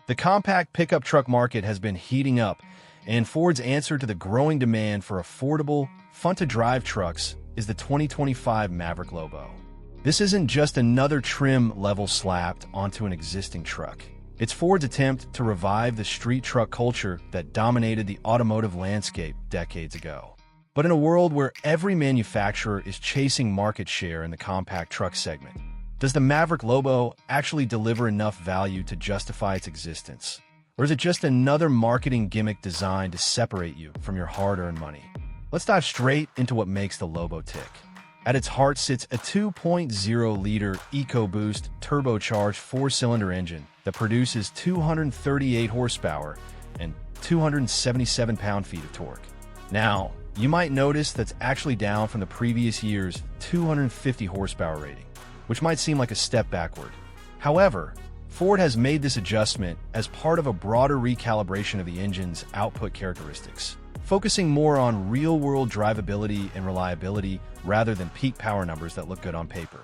The compact pickup truck market has been heating up, and Ford's answer to the growing demand for affordable, fun-to-drive trucks is the 2025 Maverick Lobo. This isn't just another trim level slapped onto an existing truck. It's Ford's attempt to revive the street truck culture that dominated the automotive landscape decades ago. But in a world where every manufacturer is chasing market share in the compact truck segment, does the Maverick Lobo actually deliver enough value to justify its existence? Or is it just another marketing gimmick designed to separate you from your hard-earned money? Let's dive straight into what makes the Lobo tick. At its heart sits a 2.0-liter EcoBoost turbocharged four-cylinder engine that produces 238 horsepower and 277 pound-feet of torque. Now, you might notice that's actually down from the previous year's 250 horsepower rating, which might seem like a step backward. However, Ford has made this adjustment as part of a broader recalibration of the engine's output characteristics, focusing more on real-world drivability and reliability rather than peak power numbers that look good on paper.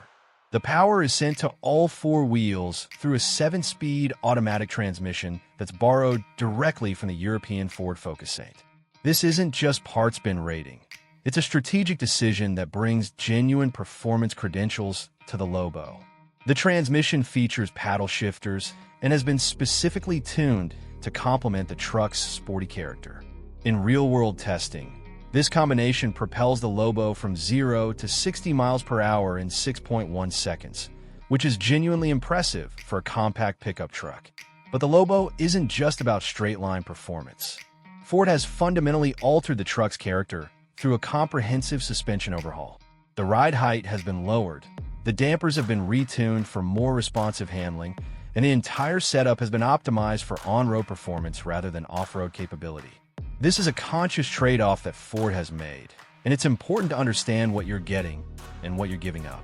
The power is sent to all four wheels through a 7-speed automatic transmission that's borrowed directly from the European Ford Focus Saint. This isn't just parts bin rating. It's a strategic decision that brings genuine performance credentials to the Lobo. The transmission features paddle shifters and has been specifically tuned to complement the truck's sporty character. In real-world testing, this combination propels the Lobo from 0 to 60 miles per hour in 6.1 seconds, which is genuinely impressive for a compact pickup truck. But the Lobo isn't just about straight-line performance. Ford has fundamentally altered the truck's character through a comprehensive suspension overhaul. The ride height has been lowered, the dampers have been retuned for more responsive handling, and the entire setup has been optimized for on-road performance rather than off-road capability. This is a conscious trade-off that Ford has made, and it's important to understand what you're getting and what you're giving up.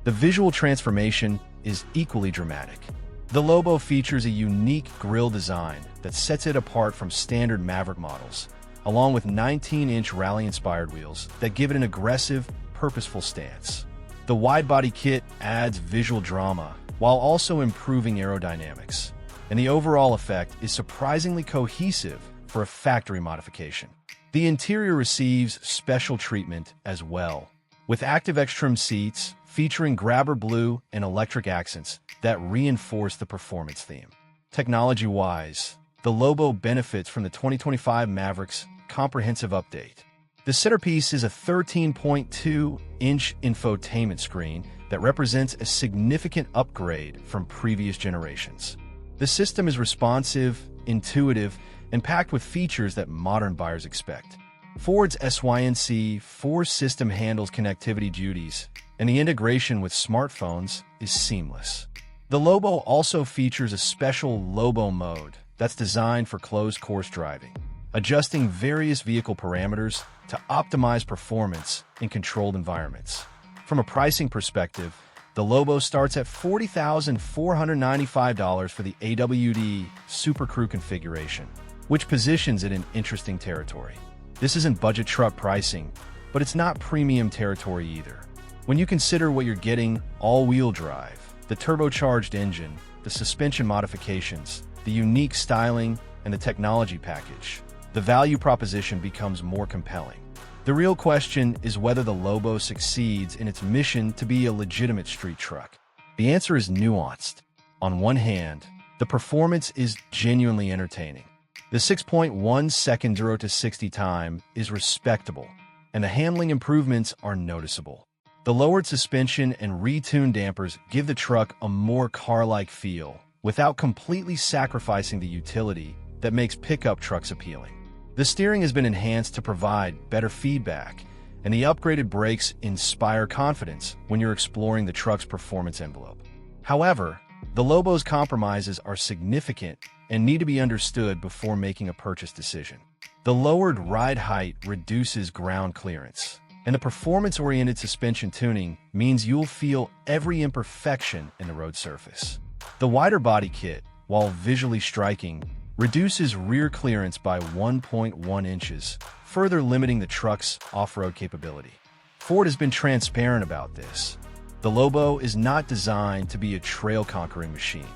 The visual transformation is equally dramatic. The Lobo features a unique grille design that sets it apart from standard Maverick models, along with 19-inch rally-inspired wheels that give it an aggressive, purposeful stance. The wide-body kit adds visual drama while also improving aerodynamics, and the overall effect is surprisingly cohesive for a factory modification. The interior receives special treatment as well, with active X-trim seats featuring grabber blue and electric accents that reinforce the performance theme. Technology-wise, the Lobo benefits from the 2025 Maverick's comprehensive update. The centerpiece is a 13.2-inch infotainment screen that represents a significant upgrade from previous generations. The system is responsive, intuitive, and packed with features that modern buyers expect. Ford's SYNC 4 system handles connectivity duties, and the integration with smartphones is seamless. The Lobo also features a special Lobo mode that's designed for closed-course driving, adjusting various vehicle parameters to optimize performance in controlled environments. From a pricing perspective, the Lobo starts at $40,495 for the AWD Super Crew configuration, which positions it in interesting territory. This isn't budget truck pricing, but it's not premium territory either. When you consider what you're getting: all-wheel drive, the turbocharged engine, the suspension modifications, the unique styling, and the technology package, the value proposition becomes more compelling. The real question is whether the Lobo succeeds in its mission to be a legitimate street truck. The answer is nuanced. On one hand, the performance is genuinely entertaining. The 6.1 second 0 to 60 time is respectable, and the handling improvements are noticeable. The lowered suspension and retuned dampers give the truck a more car-like feel, without completely sacrificing the utility that makes pickup trucks appealing. The steering has been enhanced to provide better feedback, and the upgraded brakes inspire confidence when you're exploring the truck's performance envelope. However, the Lobo's compromises are significant and need to be understood before making a purchase decision. The lowered ride height reduces ground clearance, and the performance-oriented suspension tuning means you'll feel every imperfection in the road surface. The wider body kit, while visually striking, reduces rear clearance by 1.1 inches, further limiting the truck's off-road capability. Ford has been transparent about this. The Lobo is not designed to be a trail-conquering machine.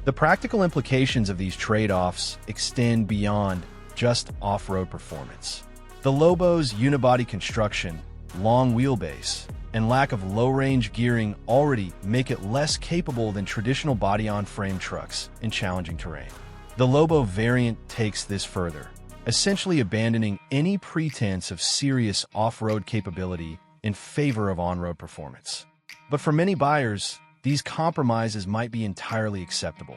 The practical implications of these trade-offs extend beyond just off-road performance. The Lobo's unibody construction, long wheelbase, and lack of low-range gearing already make it less capable than traditional body-on-frame trucks in challenging terrain. The Lobo variant takes this further, essentially abandoning any pretense of serious off-road capability in favor of on-road performance. But for many buyers, these compromises might be entirely acceptable.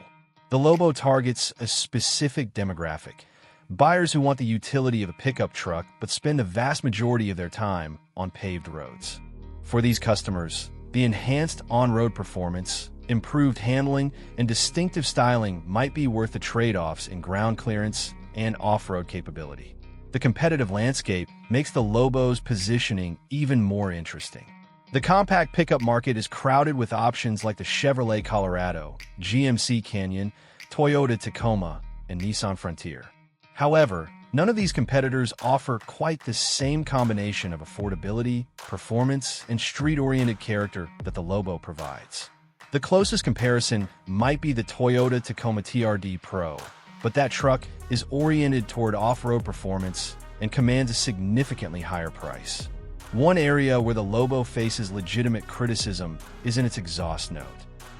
The Lobo targets a specific demographic: buyers who want the utility of a pickup truck but spend a vast majority of their time on paved roads. For these customers, the enhanced on-road performance, improved handling, and distinctive styling might be worth the trade-offs in ground clearance and off-road capability. The competitive landscape makes the Lobo's positioning even more interesting. The compact pickup market is crowded with options like the Chevrolet Colorado, GMC Canyon, Toyota Tacoma, and Nissan Frontier. However, none of these competitors offer quite the same combination of affordability, performance, and street-oriented character that the Lobo provides. The closest comparison might be the Toyota Tacoma TRD Pro, but that truck is oriented toward off-road performance and commands a significantly higher price. One area where the Lobo faces legitimate criticism is in its exhaust note.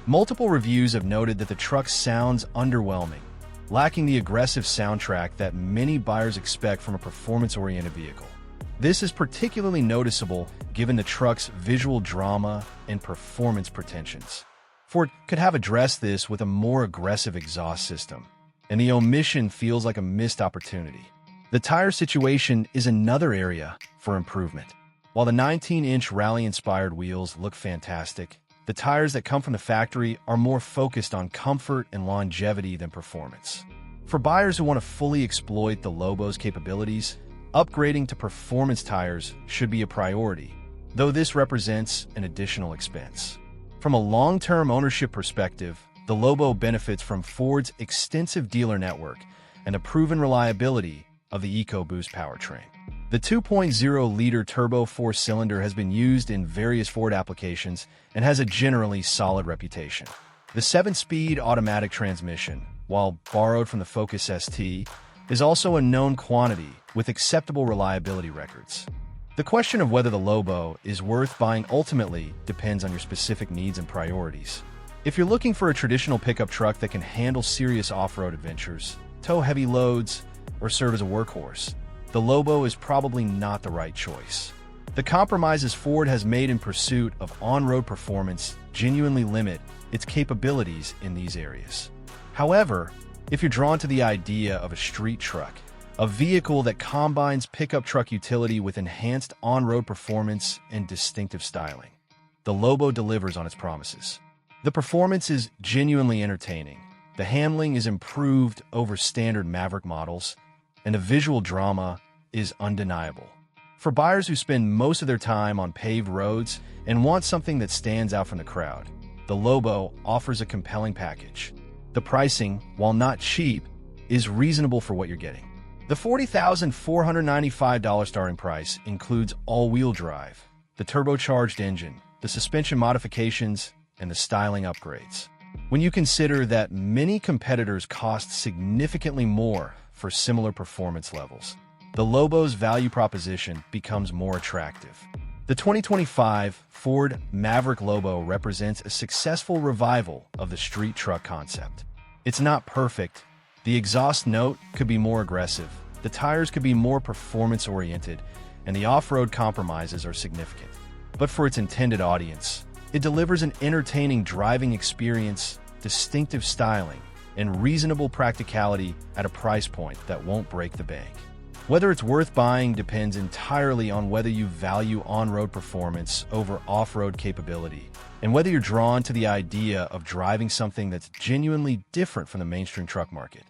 Multiple reviews have noted that the truck sounds underwhelming, lacking the aggressive soundtrack that many buyers expect from a performance-oriented vehicle. This is particularly noticeable given the truck's visual drama and performance pretensions. Ford could have addressed this with a more aggressive exhaust system, and the omission feels like a missed opportunity. The tire situation is another area for improvement. While the 19-inch rally-inspired wheels look fantastic, the tires that come from the factory are more focused on comfort and longevity than performance. For buyers who want to fully exploit the Lobo's capabilities, upgrading to performance tires should be a priority, though this represents an additional expense. From a long-term ownership perspective, the Lobo benefits from Ford's extensive dealer network and the proven reliability of the EcoBoost powertrain. The 2.0-liter turbo four-cylinder has been used in various Ford applications and has a generally solid reputation. The 7-speed automatic transmission, while borrowed from the Focus ST, is also a known quantity with acceptable reliability records. The question of whether the Lobo is worth buying ultimately depends on your specific needs and priorities. If you're looking for a traditional pickup truck that can handle serious off-road adventures, tow heavy loads, or serve as a workhorse, the Lobo is probably not the right choice. The compromises Ford has made in pursuit of on-road performance genuinely limit its capabilities in these areas. However, if you're drawn to the idea of a street truck, a vehicle that combines pickup truck utility with enhanced on-road performance and distinctive styling, the Lobo delivers on its promises. The performance is genuinely entertaining, the handling is improved over standard Maverick models, and the visual drama is undeniable. For buyers who spend most of their time on paved roads and want something that stands out from the crowd, the Lobo offers a compelling package. The pricing, while not cheap, is reasonable for what you're getting. The $40,495 starting price includes all-wheel drive, the turbocharged engine, the suspension modifications, and the styling upgrades. When you consider that many competitors cost significantly more for similar performance levels, the Lobo's value proposition becomes more attractive. The 2025 Ford Maverick Lobo represents a successful revival of the street truck concept. It's not perfect. The exhaust note could be more aggressive, the tires could be more performance-oriented, and the off-road compromises are significant. But for its intended audience, it delivers an entertaining driving experience, distinctive styling, and reasonable practicality at a price point that won't break the bank. Whether it's worth buying depends entirely on whether you value on-road performance over off-road capability, and whether you're drawn to the idea of driving something that's genuinely different from the mainstream truck market.